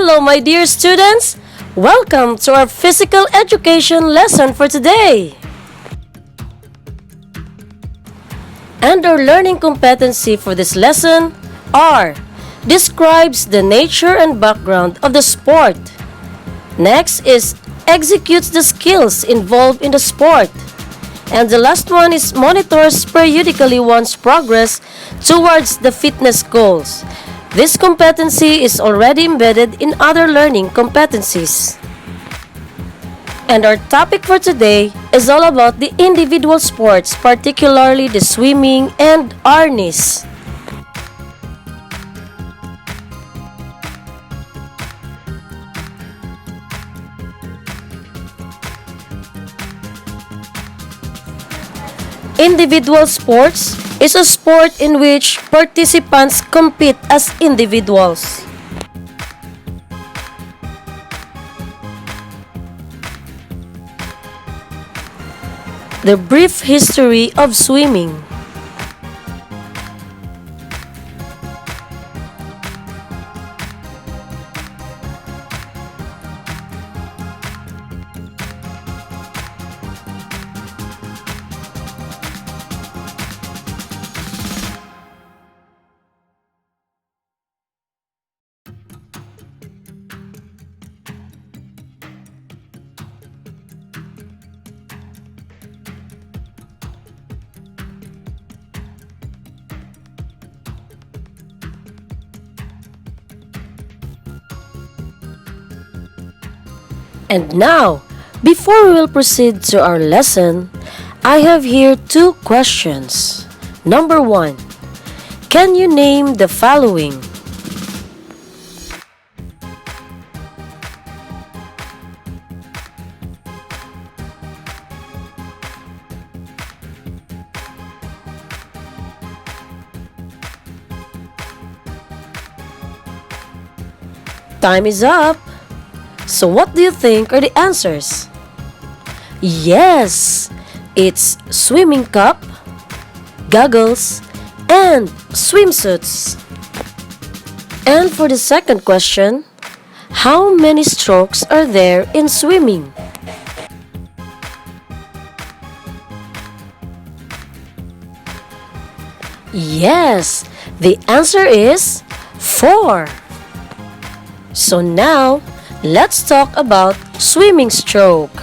Hello, my dear students! Welcome to our physical education lesson for today. And our learning competency for this lesson are describes the nature and background of the sport. Next is executes the skills involved in the sport. And the last one is monitors periodically one's progress towards the fitness goals. This competency is already embedded in other learning competencies. And our topic for today is all about the individual sports, particularly the swimming and Arnis. Individual sports is a sport in which participants compete as individuals. The brief history of swimming. And now, before we will proceed to our lesson, I have here two questions. Number 1. Can you name the following? Time is up. So what do you think are the answers? Yes, it's swimming cap, goggles, and swimsuits. And for the second question, how many strokes are there in swimming? Yes, the answer is 4. So now, let's talk about swimming stroke.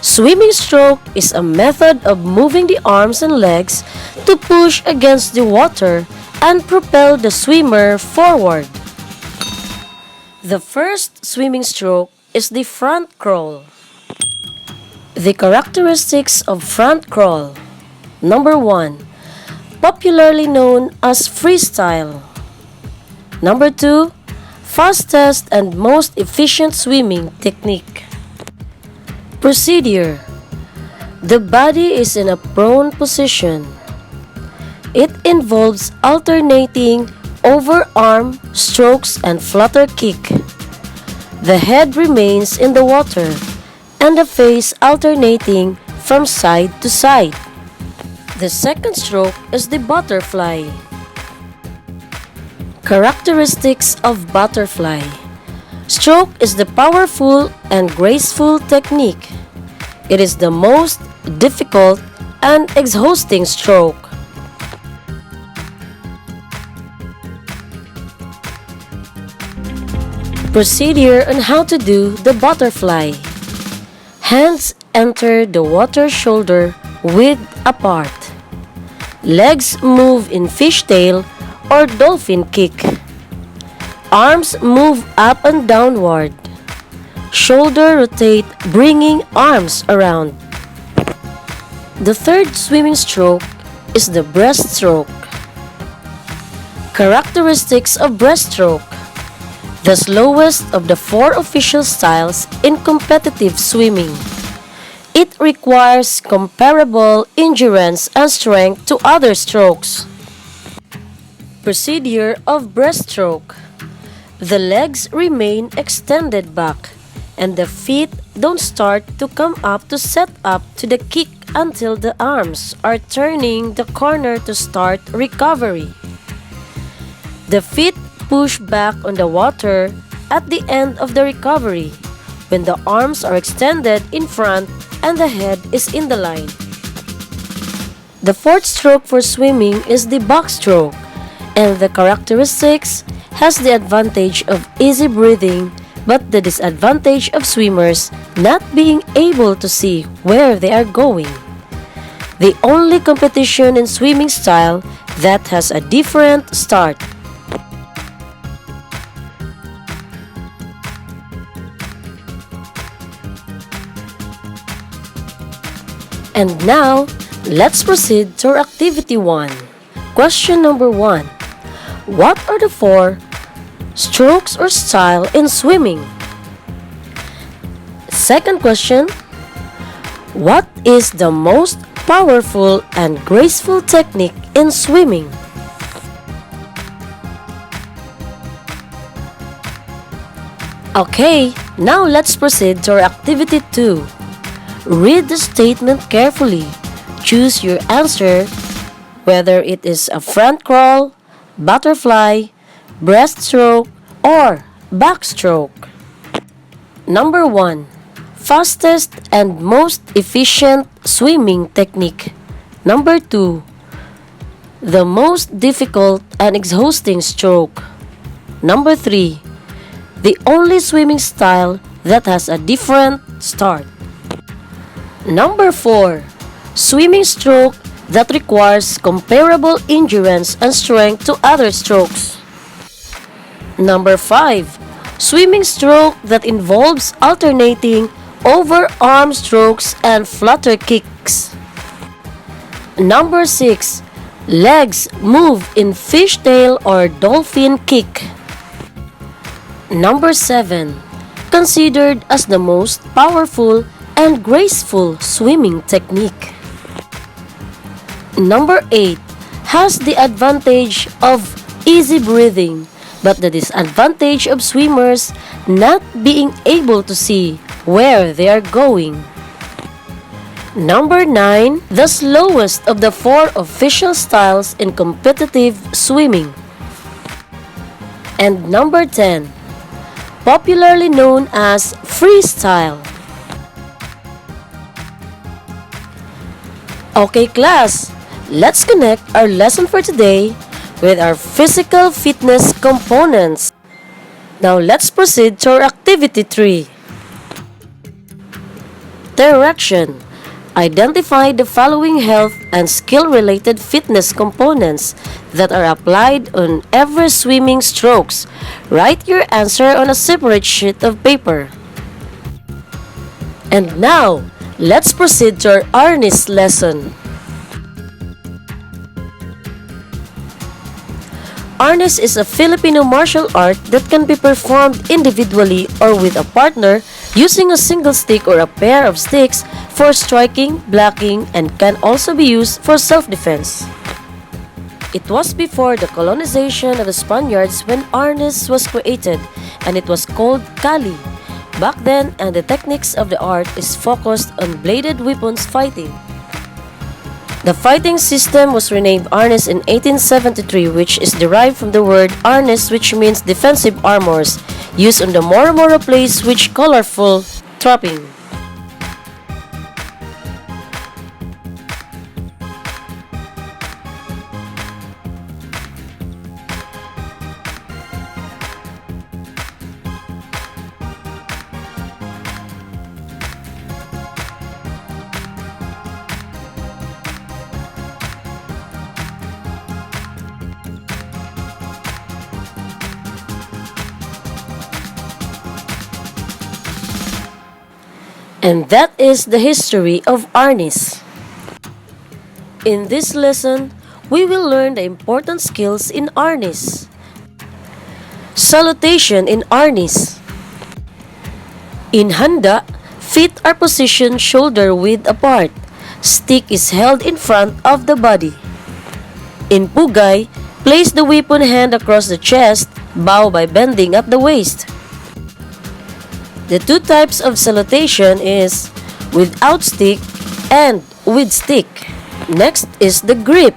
Swimming stroke is a method of moving the arms and legs to push against the water and propel the swimmer forward. The first swimming stroke is the front crawl. The characteristics of front crawl. Number 1, popularly known as freestyle. Number 2, fastest and most efficient swimming technique. Procedure. The body is in a prone position. It involves alternating overarm strokes and flutter kick. The head remains in the water and the face alternating from side to side. The second stroke is the butterfly. Characteristics of butterfly. Stroke is the powerful and graceful technique. It is the most difficult and exhausting stroke. Procedure on how to do the butterfly. Hands enter the water shoulder width apart. Legs move in fishtail or dolphin kick. Arms move up and downward. Shoulder rotate, bringing arms around. The third swimming stroke is the breaststroke. Characteristics of breaststroke. The slowest of the 4 official styles in competitive swimming. It requires comparable endurance and strength to other strokes. Procedure of breaststroke. The legs remain extended back and the feet don't start to come up to set up to the kick until the arms are turning the corner to start recovery. The feet push back on the water at the end of the recovery, when the arms are extended in front and the head is in the line. The fourth stroke for swimming is the backstroke, and the characteristics has the advantage of easy breathing but the disadvantage of swimmers not being able to see where they are going. The only competition in swimming style that has a different start. And now, let's proceed to our activity 1. Question number 1. What are the 4 strokes or style in swimming? Second question. What is the most powerful and graceful technique in swimming? Okay, now let's proceed to our activity 2. Read the statement carefully. Choose your answer, whether it is a front crawl, butterfly, breaststroke, or backstroke. Number 1. Fastest and most efficient swimming technique. Number 2. The most difficult and exhausting stroke. Number 3. The only swimming style that has a different start. Number 4. Swimming stroke that requires comparable endurance and strength to other strokes. Number 5. Swimming stroke that involves alternating over arm strokes and flutter kicks. Number 6. Legs move in fishtail or dolphin kick. Number 7. Considered as the most powerful and graceful swimming technique. Number 8. Has the advantage of easy breathing, but the disadvantage of swimmers not being able to see where they are going. Number 9. The slowest of the 4 official styles in competitive swimming. And number 10. Popularly known as freestyle. Okay class, let's connect our lesson for today with our physical fitness components. Now let's proceed to our activity 3. Direction. Identify the following health and skill-related fitness components that are applied on every swimming strokes. Write your answer on a separate sheet of paper. And now, let's proceed to our Arnis lesson. Arnis is a Filipino martial art that can be performed individually or with a partner using a single stick or a pair of sticks for striking, blocking, and can also be used for self-defense. It was before the colonization of the Spaniards when Arnis was created, and it was called Kali back then, and the techniques of the art is focused on bladed weapons fighting. The fighting system was renamed Arnis in 1873, which is derived from the word Arnis, which means defensive armors, used on the Moro place which colorful trapping. And that is the history of Arnis. In this lesson, we will learn the important skills in Arnis. Salutation in Arnis. In Handa, feet are positioned shoulder width apart. Stick is held in front of the body. In Pugay, place the weapon hand across the chest, bow by bending at the waist. The two types of salutation is without stick and with stick. Next is the grip.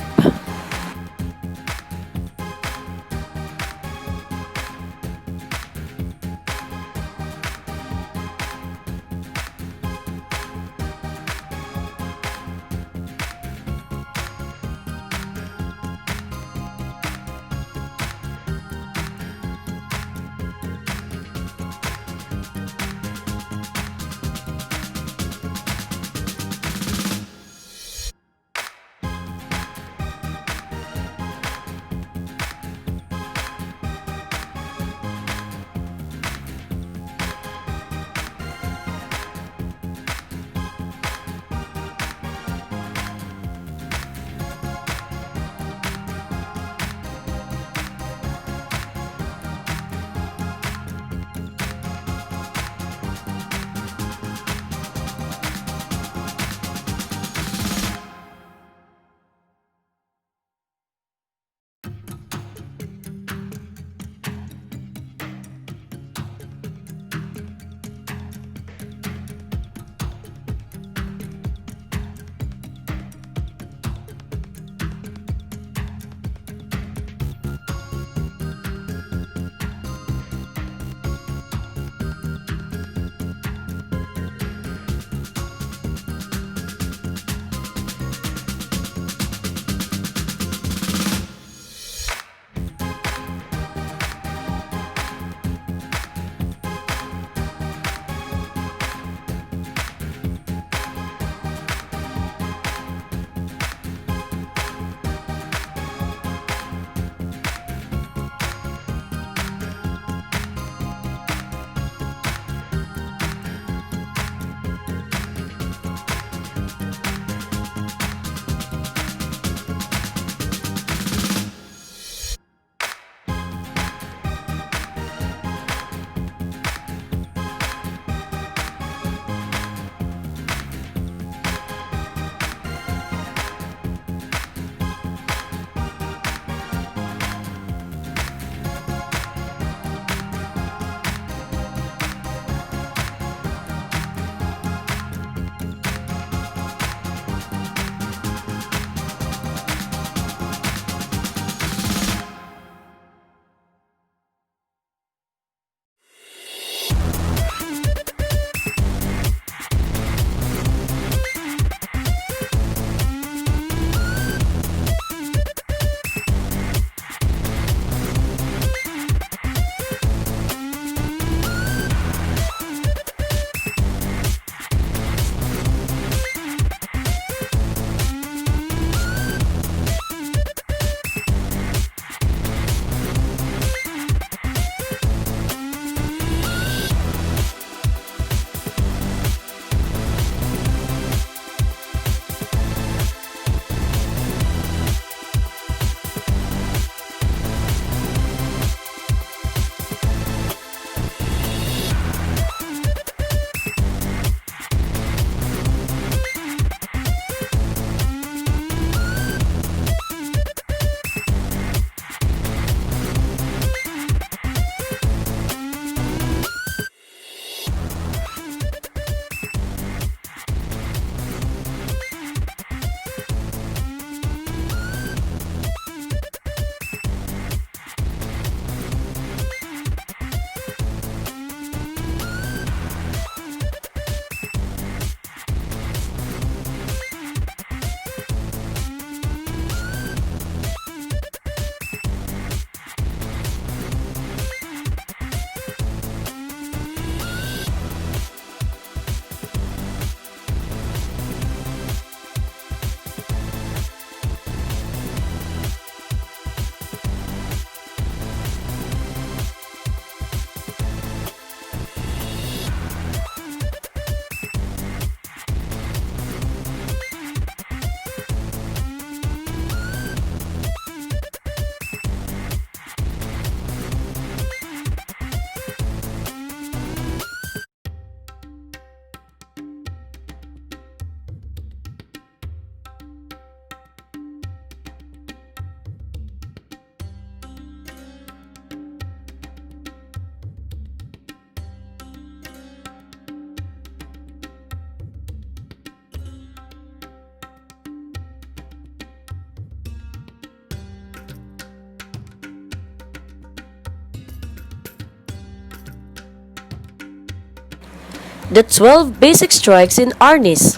the 12 basic strikes in Arnis.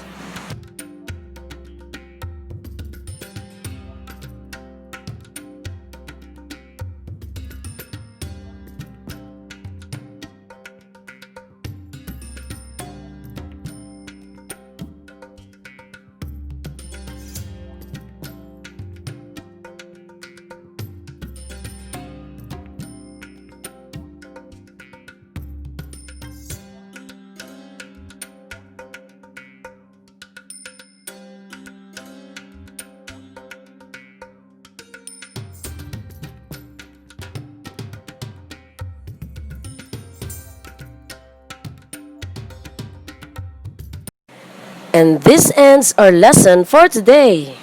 And this ends our lesson for today.